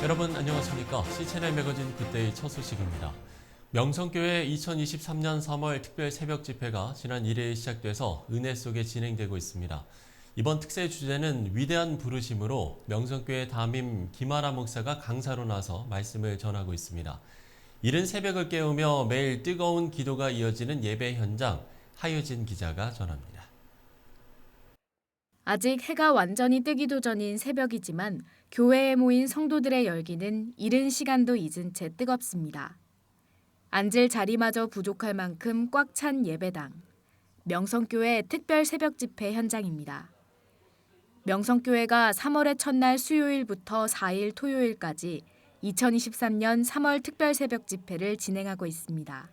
여러분 안녕하십니까? C채널 매거진 굿데이 첫 소식입니다. 명성교회 2023년 3월 특별 새벽 집회가 지난 1일 시작돼서 은혜 속에 진행되고 있습니다. 이번 특세 주제는 위대한 부르심으로 명성교회 담임 김아라 목사가 강사로 나서 말씀을 전하고 있습니다. 이른 새벽을 깨우며 매일 뜨거운 기도가 이어지는 예배 현장, 하유진 기자가 전합니다. 아직 해가 완전히 뜨기도 전인 새벽이지만 교회에 모인 성도들의 열기는 이른 시간도 잊은 채 뜨겁습니다. 앉을 자리마저 부족할 만큼 꽉 찬 예배당. 명성교회 특별 새벽 집회 현장입니다. 명성교회가 3월의 첫날 수요일부터 4일 토요일까지 2023년 3월 특별 새벽 집회를 진행하고 있습니다.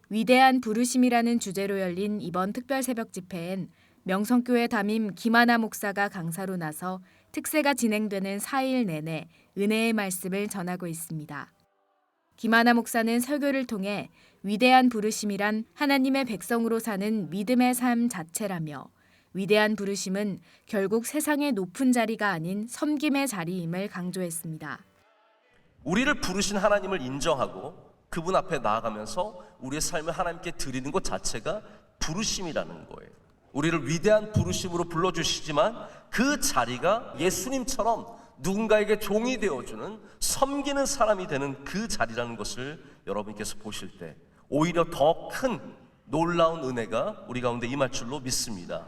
위대한 부르심이라는 주제로 열린 이번 특별 새벽 집회엔 명성교회 담임 김아나 목사가 강사로 나서 특세가 진행되는 4일 내내 은혜의 말씀을 전하고 있습니다. 김아나 목사는 설교를 통해 위대한 부르심이란 하나님의 백성으로 사는 믿음의 삶 자체라며 위대한 부르심은 결국 세상의 높은 자리가 아닌 섬김의 자리임을 강조했습니다. 우리를 부르신 하나님을 인정하고 그분 앞에 나아가면서 우리의 삶을 하나님께 드리는 것 자체가 부르심이라는 거예요. 우리를 위대한 부르심으로 불러주시지만 그 자리가 예수님처럼 누군가에게 종이 되어주는 섬기는 사람이 되는 그 자리라는 것을 여러분께서 보실 때 오히려 더 큰 놀라운 은혜가 우리 가운데 임할 줄로 믿습니다.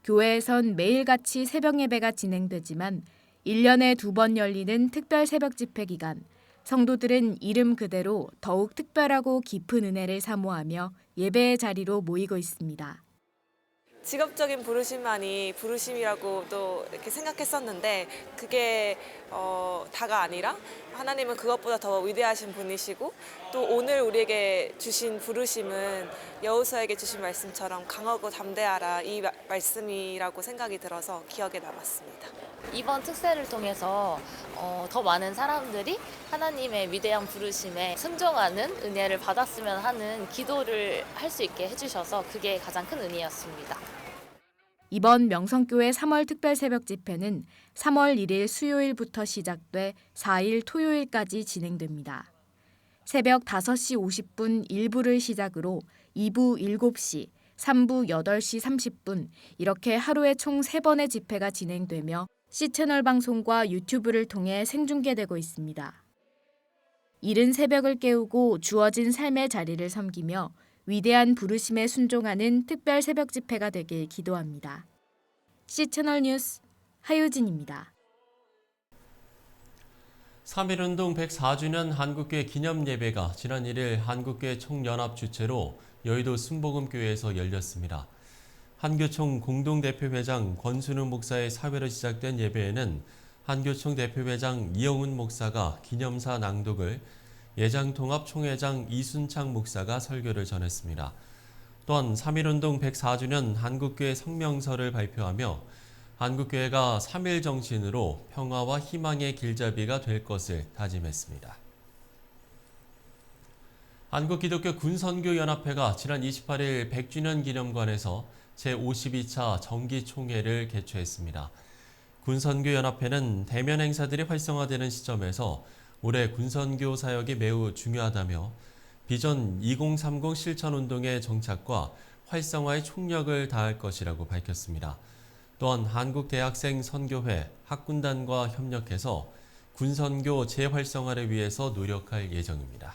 교회에선 매일같이 새벽 예배가 진행되지만 1년에 2번 열리는 특별 새벽 집회 기간, 성도들은 이름 그대로 더욱 특별하고 깊은 은혜를 사모하며 예배의 자리로 모이고 있습니다. 직업적인 부르심만이 부르심이라고 또 이렇게 생각했었는데 그게 다가 아니라 하나님은 그것보다 더 위대하신 분이시고 또 오늘 우리에게 주신 부르심은 여호수아에게 주신 말씀처럼 강하고 담대하라 이 말씀이라고 생각이 들어서 기억에 남았습니다. 이번 특세를 통해서 더 많은 사람들이 하나님의 위대한 부르심에 순종하는 은혜를 받았으면 하는 기도를 할 수 있게 해주셔서 그게 가장 큰 은혜였습니다. 이번 명성교회 3월 특별 새벽 집회는 3월 1일 수요일부터 시작돼 4일 토요일까지 진행됩니다. 새벽 5시 50분 1부를 시작으로 2부 7시, 3부 8시 30분 이렇게 하루에 총 3번의 집회가 진행되며 C채널 방송과 유튜브를 통해 생중계되고 있습니다. 이른 새벽을 깨우고 주어진 삶의 자리를 섬기며 위대한 부르심에 순종하는 특별 새벽 집회가 되길 기도합니다. C채널 뉴스 하유진입니다. 3.1운동 104주년 한국교회 기념예배가 지난 1일 한국교회 총연합 주최로 여의도 순복음교회에서 열렸습니다. 한교총 공동대표회장 권순우 목사의 사회로 시작된 예배에는 한교총 대표회장 이영훈 목사가 기념사 낭독을 예장통합 총회장 이순창 목사가 설교를 전했습니다. 또한 3.1운동 104주년 한국교회 성명서를 발표하며 한국교회가 3.1 정신으로 평화와 희망의 길잡이가 될 것을 다짐했습니다. 한국기독교 군선교연합회가 지난 28일 100주년 기념관에서 제52차 정기총회를 개최했습니다. 군선교연합회는 대면 행사들이 활성화되는 시점에서 올해 군선교 사역이 매우 중요하다며 비전 2030 실천운동의 정착과 활성화에 총력을 다할 것이라고 밝혔습니다. 또한 한국대학생 선교회, 학군단과 협력해서 군선교 재활성화를 위해서 노력할 예정입니다.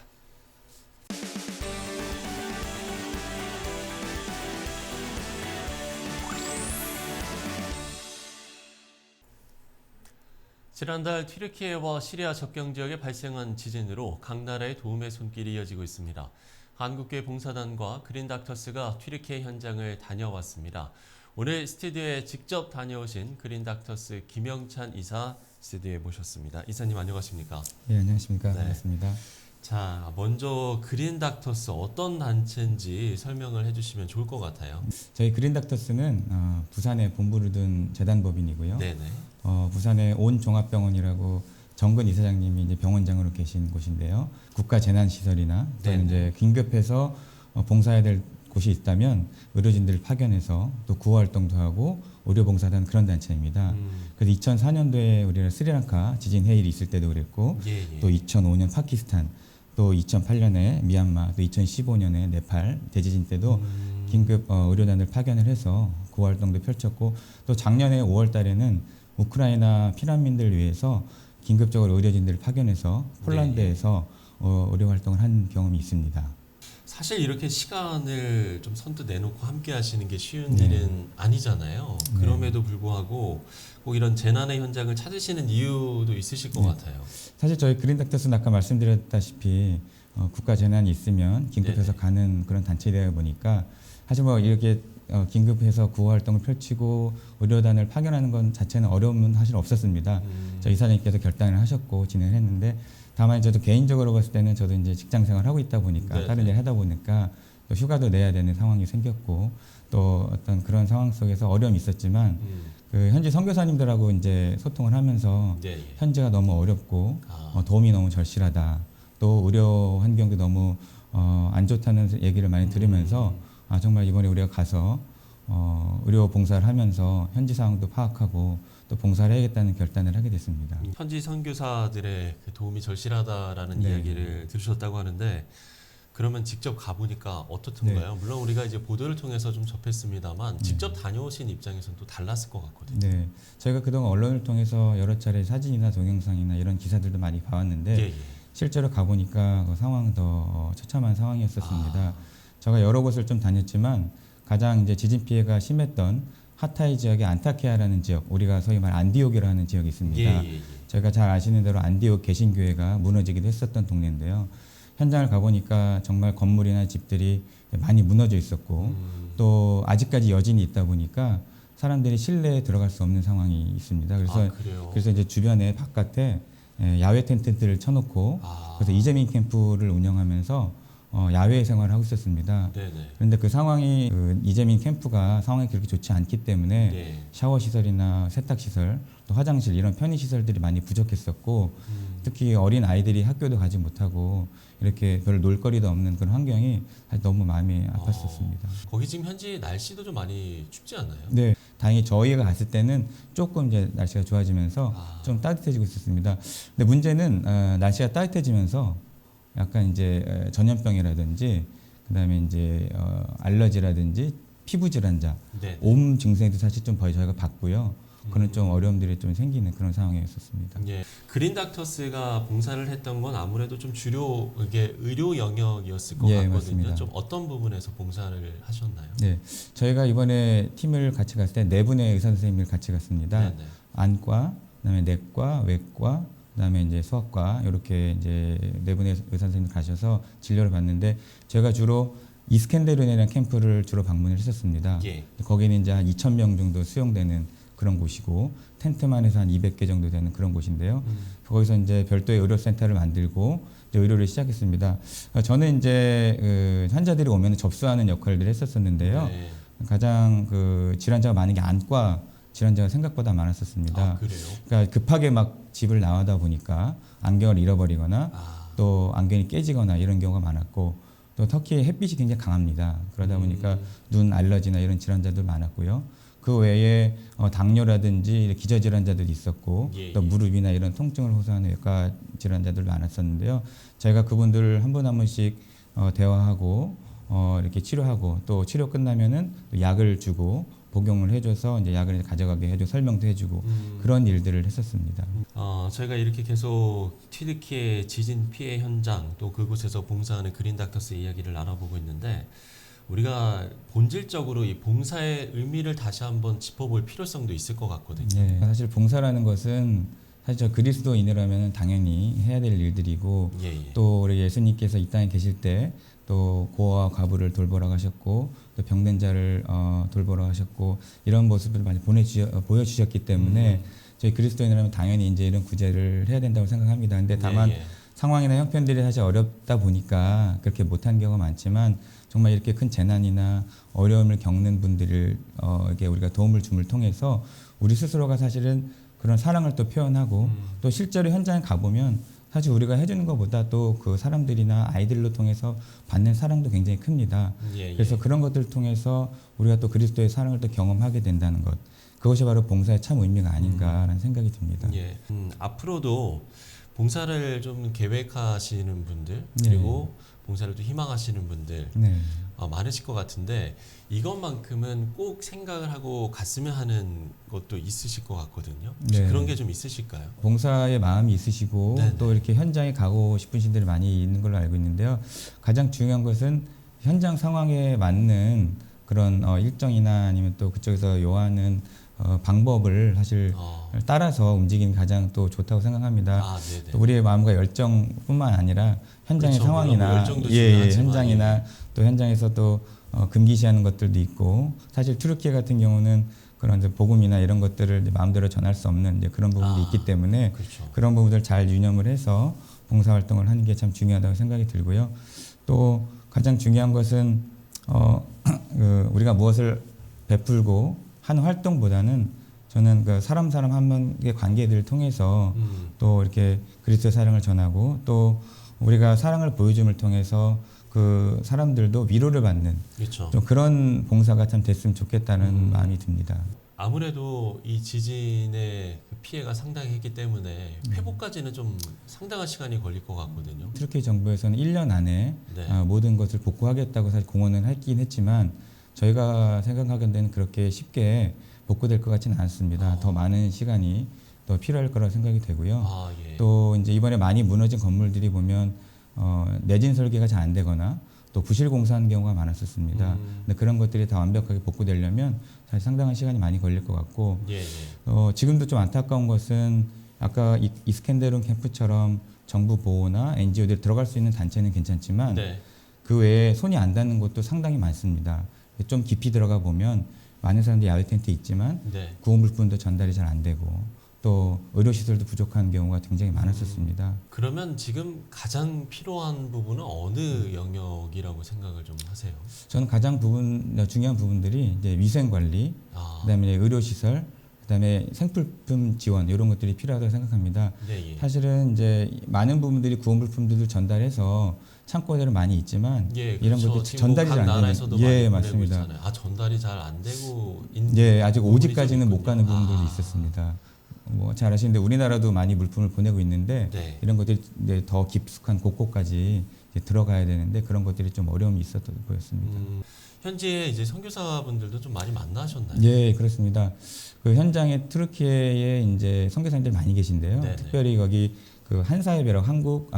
지난달 튀르키예와 시리아 접경 지역에 발생한 지진으로 각 나라의 도움의 손길이 이어지고 있습니다. 한국교회 봉사단과 그린닥터스가 튀르키예 현장을 다녀왔습니다. 오늘 스튜디오에 직접 다녀오신 그린닥터스 김영찬 이사 스튜디오에 모셨습니다. 이사님 안녕하십니까? 네, 안녕하십니까? 네. 반갑습니다. 자, 먼저 그린닥터스 어떤 단체인지 설명을 해주시면 좋을 것 같아요. 저희 그린닥터스는 부산에 본부를 둔 재단법인이고요. 네네. 부산의 온 종합병원이라고 정근 이사장님이 이제 병원장으로 계신 곳인데요. 국가 재난 시설이나 또는 네네. 이제 긴급해서 봉사해야 될 곳이 있다면 의료진들을 파견해서 또 구호 활동도 하고 의료 봉사도 하는 그런 단체입니다. 그래서 2004년도에 우리가 스리랑카 지진 해일이 있을 때도 그랬고 또 2005년 파키스탄 또 2008년에 미얀마 또 2015년에 네팔 대지진 때도 긴급 의료단을 파견을 해서 구호 활동도 펼쳤고 또 작년에 5월 달에는 우크라이나 피난민들을 위해서 긴급적으로 의료진들을 파견해서 폴란드에서 의료 활동을 한 경험이 있습니다. 사실 이렇게 시간을 좀 선뜻 내놓고 함께 하시는 게 쉬운 네. 일은 아니잖아요. 네. 그럼에도 불구하고 꼭 이런 재난의 현장을 찾으시는 이유도 있으실 것 네. 같아요. 사실 저희 그린닥터스는 아까 말씀드렸다시피 국가 재난이 있으면 긴급해서 네네. 가는 그런 단체이다 보니까 사실 뭐 이렇게 긴급해서 구호 활동을 펼치고 의료단을 파견하는 건 자체는 어려움은 사실 없었습니다. 저희 이사장님께서 결단을 하셨고 진행을 했는데 다만 저도 개인적으로 봤을 때는 저도 이제 직장 생활을 하고 있다 보니까 네네. 다른 일 하다 보니까 또 휴가도 내야 되는 상황이 생겼고 또 어떤 그런 상황 속에서 어려움이 있었지만 그 현지 선교사님들하고 이제 소통을 하면서 네. 현재가 너무 어렵고 아. 도움이 너무 절실하다. 또 의료 환경도 너무 안 좋다는 얘기를 많이 들으면서 정말 이번에 우리가 가서 의료 봉사를 하면서 현지 상황도 파악하고 또 봉사를 해야겠다는 결단을 하게 됐습니다. 현지 선교사들의 그 도움이 절실하다라는 네. 이야기를 들으셨다고 하는데 그러면 직접 가보니까 어떻던가요? 물론 우리가 이제 보도를 통해서 좀 접했습니다만 직접 다녀오신 입장에서는 또 달랐을 것 같거든요. 네, 저희가 그동안 언론을 통해서 여러 차례 사진이나 동영상이나 이런 기사들도 많이 봐왔는데 예, 예. 실제로 가보니까 그 상황 더 처참한 상황이었었습니다. 제가 여러 곳을 좀 다녔지만 가장 이제 지진 피해가 심했던 하타이 지역의 안타케아라는 지역, 우리가 소위 말 안디옥이라고 하는 지역이 있습니다. 예. 저희가 잘 아시는 대로 안디옥 개신교회가 무너지기도 했었던 동네인데요. 현장을 가보니까 정말 건물이나 집들이 많이 무너져 있었고 또 아직까지 여진이 있다 보니까 사람들이 실내에 들어갈 수 없는 상황이 있습니다. 그래서 이제 주변에 바깥에 야외 텐트들을 쳐놓고 그래서 이재민 캠프를 운영하면서 야외 생활을 하고 있었습니다. 네네. 그런데 그 상황이 그 이재민 캠프가 상황이 그렇게 좋지 않기 때문에 네. 샤워 시설이나 세탁 시설, 또 화장실 이런 편의 시설들이 많이 부족했었고 특히 어린 아이들이 학교도 가지 못하고 이렇게 별 놀거리도 없는 그런 환경이 사실 너무 마음이 아팠었습니다. 거기 지금 현지 날씨도 좀 많이 춥지 않나요? 네, 다행히 저희가 갔을 때는 조금 이제 날씨가 좋아지면서 좀 따뜻해지고 있었습니다. 근데 문제는 날씨가 따뜻해지면서 약간 이제 전염병이라든지 그다음에 이제 알러지라든지 피부 질환자, 네. 옴 증세도 사실 좀 저희가 봤고요. 그런 좀 어려움들이 좀 생기는 그런 상황이었었습니다. 예. 그린 닥터스가 봉사를 했던 건 아무래도 좀 주로 이게 의료 영역이었을 것 예, 같거든요. 맞습니다. 좀 어떤 부분에서 봉사를 하셨나요? 네, 저희가 이번에 팀을 같이 갔을 때 네 분의 의사 선생님을 같이 갔습니다. 네네. 안과, 그다음에 내과, 외과, 그다음에 이제 소아과 이렇게 이제 네 분의 의사 선생님 가셔서 진료를 받는데 제가 주로 이스켄데르네라는 캠프를 주로 방문을 했었습니다. 예. 거기는 이제 한 2,000명 정도 수용되는 그런 곳이고 텐트만 해서 한 200개 정도 되는 그런 곳인데요. 거기서 이제 별도의 의료센터를 만들고 이제 의료를 시작했습니다. 저는 이제 그 환자들이 오면 접수하는 역할들을 했었었는데요. 네. 가장 그 질환자가 많은 게 안과 질환자가 생각보다 많았었습니다. 아, 그래요? 그러니까 급하게 막 집을 나가다 보니까 안경을 잃어버리거나 또 안경이 깨지거나 이런 경우가 많았고 또 터키의 햇빛이 굉장히 강합니다. 그러다 보니까 눈 알러지나 이런 질환자도 많았고요. 그 외에 당뇨라든지 기저질환자들이 있었고 예, 또 예. 무릎이나 이런 통증을 호소하는 외과 질환자들 많았었는데요. 저희가 그분들을 한 분 한 분씩 대화하고 이렇게 치료하고 또 치료 끝나면은 또 약을 주고 복용을 해줘서 이제 약을 이제 가져가게 해주고 설명도 해주고 그런 일들을 했었습니다. 저희가 이렇게 계속 튀르키예 지진 피해 현장 또 그곳에서 봉사하는 그린 닥터스 이야기를 나눠보고 있는데 우리가 본질적으로 이 봉사의 의미를 다시 한번 짚어볼 필요성도 있을 것 같거든요. 네, 사실 봉사라는 것은 사실 저 그리스도인이라면 당연히 해야 될 일들이고 예. 또 우리 예수님께서 이 땅에 계실 때 또 고아와 과부를 돌보라 하셨고 또 병든 자를 돌보라 하셨고 이런 모습을 많이 보여주셨기 때문에 저희 그리스도인이라면 당연히 이제 이런 구제를 해야 된다고 생각합니다. 근데 다만 예. 상황이나 형편들이 사실 어렵다 보니까 그렇게 못한 경우가 많지만 정말 이렇게 큰 재난이나 어려움을 겪는 분들을 이렇게 우리가 도움을 줌을 통해서 우리 스스로가 사실은 그런 사랑을 또 표현하고 또 실제로 현장에 가보면 사실 우리가 해주는 것보다 또 그 사람들이나 아이들로 통해서 받는 사랑도 굉장히 큽니다. 예, 예. 그래서 그런 것들을 통해서 우리가 또 그리스도의 사랑을 또 경험하게 된다는 것, 그것이 바로 봉사의 참 의미가 아닌가라는 생각이 듭니다. 예. 앞으로도 봉사를 좀 계획하시는 분들 네. 그리고 봉사를 또 희망하시는 분들 네. 많으실 것 같은데 이것만큼은 꼭 생각을 하고 갔으면 하는 것도 있으실 것 같거든요. 혹시 네. 그런 게 좀 있으실까요? 봉사의 마음이 있으시고 네네. 또 이렇게 현장에 가고 싶으신 분들이 많이 있는 걸로 알고 있는데요. 가장 중요한 것은 현장 상황에 맞는 그런 일정이나 아니면 또 그쪽에서 요하는 방법을 사실 따라서 움직이는 게 가장 또 좋다고 생각합니다. 네네. 또 우리의 마음과 열정뿐만 아니라 현장의 그렇죠. 상황이나 물론 열정도 중요하지만, 현장이나 또 현장에서 또 금기시하는 것들도 있고, 사실 튀르키예 같은 경우는 그런 이제 복음이나 이런 것들을 이제 마음대로 전할 수 없는 이제 그런 부분도 있기 때문에 그렇죠. 그런 부분들 잘 유념을 해서 봉사 활동을 하는 게 참 중요하다고 생각이 들고요. 또 가장 중요한 것은 우리가 무엇을 베풀고 하는 활동보다는 저는 그 사람 한 명의 관계들을 통해서 또 이렇게 그리스도의 사랑을 전하고 또 우리가 사랑을 보여줌을 통해서 그 사람들도 위로를 받는 그렇죠. 좀 그런 봉사가 참 됐으면 좋겠다는 마음이 듭니다. 아무래도 이 지진의 그 피해가 상당히 했기 때문에 회복까지는 좀 상당한 시간이 걸릴 것 같거든요. 튀르키예 정부에서는 1년 안에 네. 모든 것을 복구하겠다고 사실 공언을 했긴 했지만 저희가 생각하기에는 그렇게 쉽게 복구될 것 같지는 않습니다. 더 많은 시간이 더 필요할 거라고 생각이 되고요. 예. 또 이제 이번에 많이 무너진 건물들이 보면 내진 설계가 잘 안 되거나 또 부실 공사한 경우가 많았었습니다. 근데 그런 것들이 다 완벽하게 복구되려면 사실 상당한 시간이 많이 걸릴 것 같고 예. 지금도 좀 안타까운 것은 아까 이스켄데룬 캠프처럼 정부 보호나 NGO들이 들어갈 수 있는 단체는 괜찮지만 네. 그 외에 손이 안 닿는 곳도 상당히 많습니다. 좀 깊이 들어가 보면 많은 사람들이 야외 텐트에 있지만 네. 구호물품도 전달이 잘 안 되고 또 의료시설도 부족한 경우가 굉장히 많았었습니다. 그러면 지금 가장 필요한 부분은 어느 영역이라고 생각을 좀 하세요? 저는 가장 중요한 부분들이 이제 위생 관리, 그다음에 의료시설, 그다음에 생필품 지원 이런 것들이 필요하다고 생각합니다. 예. 사실은 이제 많은 부분들이 구호물품들을 전달해서 창고들은 많이 있지만 예, 이런 그렇죠. 것들이 지금 전달이 각 잘 안 되는. 나라에서도 예, 많이 보내고 맞습니다. 있잖아요. 전달이 잘 안 되고 있는 예, 아직 부분이 오지까지는 좀 못 가는 있군요. 부분들도 있었습니다. 뭐 잘 아시는데 우리나라도 많이 물품을 보내고 있는데 네. 이런 것들이 이제 더 깊숙한 곳곳까지 이제 들어가야 되는데 그런 것들이 좀 어려움이 있었던 보였습니다. 현지에 이제 선교사분들도 좀 많이 만나셨나요? 예, 그렇습니다. 그 현장에 튀르키예에 이제 선교사님들이 많이 계신데요. 네네. 특별히 거기 그 한사협이라고 한국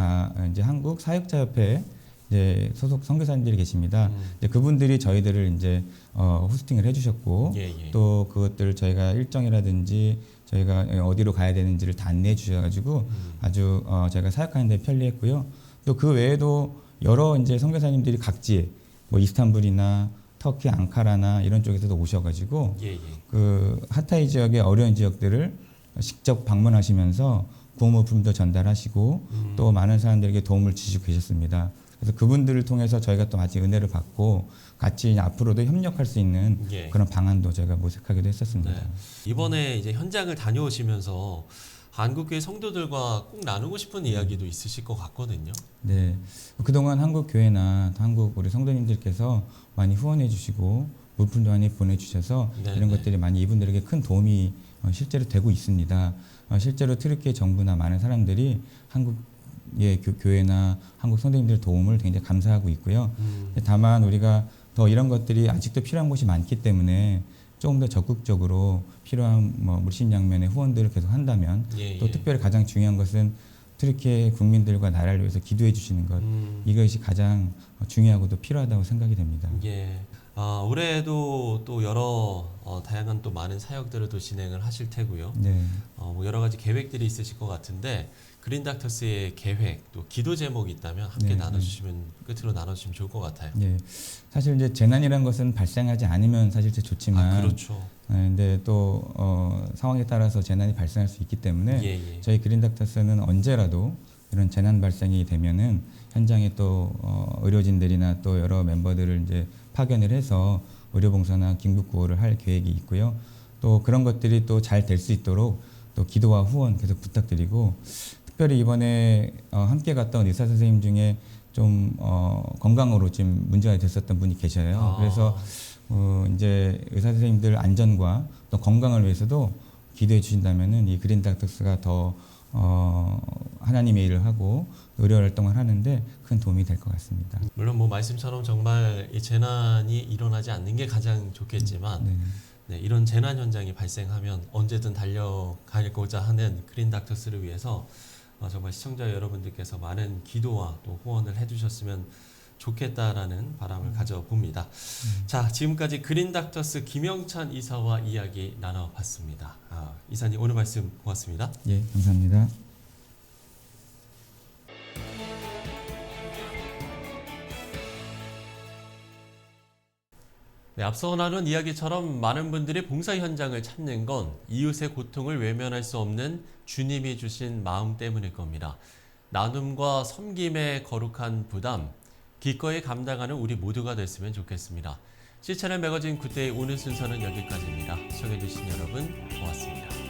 사역자협회 이제 소속 선교사님들이 계십니다. 이제 그분들이 저희들을 이제 호스팅을 해주셨고 예. 또 그것들을 저희가 일정이라든지 저희가 어디로 가야 되는지를 다 안내해 주셔가지고 아주 저희가 사역하는 데 편리했고요. 또 그 외에도 여러 이제 선교사님들이 각지에 뭐 이스탄불이나 터키 앙카라나 이런 쪽에서도 오셔가지고 예. 그 하타이 지역의 어려운 지역들을 직접 방문하시면서 구호물품도 전달하시고 또 많은 사람들에게 도움을 주시고 계셨습니다. 그래서 그분들을 통해서 저희가 또 같이 은혜를 받고 같이 앞으로도 협력할 수 있는 예. 그런 방안도 저희가 모색하기도 했었습니다. 네. 이번에 이제 현장을 다녀오시면서 한국교회 성도들과 꼭 나누고 싶은 이야기도 있으실 것 같거든요. 네, 그동안 한국 교회나 한국 우리 성도님들께서 많이 후원해 주시고 물품도 많이 보내주셔서 네네. 이런 것들이 많이 이분들에게 큰 도움이 실제로 되고 있습니다. 실제로 튀르키예 정부나 많은 사람들이 한국의 교회나 한국 성도님들의 도움을 굉장히 감사하고 있고요. 다만 우리가 더 이런 것들이 아직도 필요한 곳이 많기 때문에 조금 더 적극적으로 필요한 물심양면의 후원들을 계속 한다면 또 특별히 가장 중요한 것은 튀르키예 국민들과 나라를 위해서 기도해 주시는 것 이것이 가장 중요하고도 필요하다고 생각이 됩니다. 예. 올해에도 또 여러 다양한 또 많은 사역들을 또 진행을 하실 테고요. 네. 뭐 여러 가지 계획들이 있으실 것 같은데 그린닥터스의 계획 또 기도 제목이 있다면 함께 네, 나눠주시면 끝으로 나눠주시면 좋을 것 같아요. 예. 사실 이제 재난이라는 것은 발생하지 않으면 사실 좋지만, 그렇죠. 근데 또 상황에 따라서 재난이 발생할 수 있기 때문에 예. 저희 그린닥터스는 언제라도 이런 재난 발생이 되면은 현장에 또 의료진들이나 또 여러 멤버들을 이제 파견을 해서 의료봉사나 긴급구호를 할 계획이 있고요. 또 그런 것들이 또 잘 될 수 있도록 또 기도와 후원 계속 부탁드리고 특별히 이번에 함께 갔던 의사 선생님 중에 좀 건강으로 좀 문제가 됐었던 분이 계셔요. 그래서 이제 의사 선생님들 안전과 또 건강을 위해서도 기도해 주신다면은 이 그린 닥터스가 더 하나님의 일을 하고 의료 활동을 하는데 큰 도움이 될 것 같습니다. 물론 뭐 말씀처럼 정말 이 재난이 일어나지 않는 게 가장 좋겠지만 네, 이런 재난 현장이 발생하면 언제든 달려가고자 하는 그린 닥터스를 위해서 정말 시청자 여러분들께서 많은 기도와 또 후원을 해주셨으면 좋겠다라는 바람을 가져봅니다. 자, 지금까지 그린 닥터스 김영찬 이사와 이야기 나눠봤습니다. 이사님 오늘 말씀 고맙습니다. 예, 감사합니다. 네, 앞서 나눈 이야기처럼 많은 분들이 봉사 현장을 찾는 건 이웃의 고통을 외면할 수 없는 주님이 주신 마음 때문일 겁니다. 나눔과 섬김의 거룩한 부담, 기꺼이 감당하는 우리 모두가 됐으면 좋겠습니다. C채널 매거진 굿데이 오늘 순서는 여기까지입니다. 시청해주신 여러분 고맙습니다.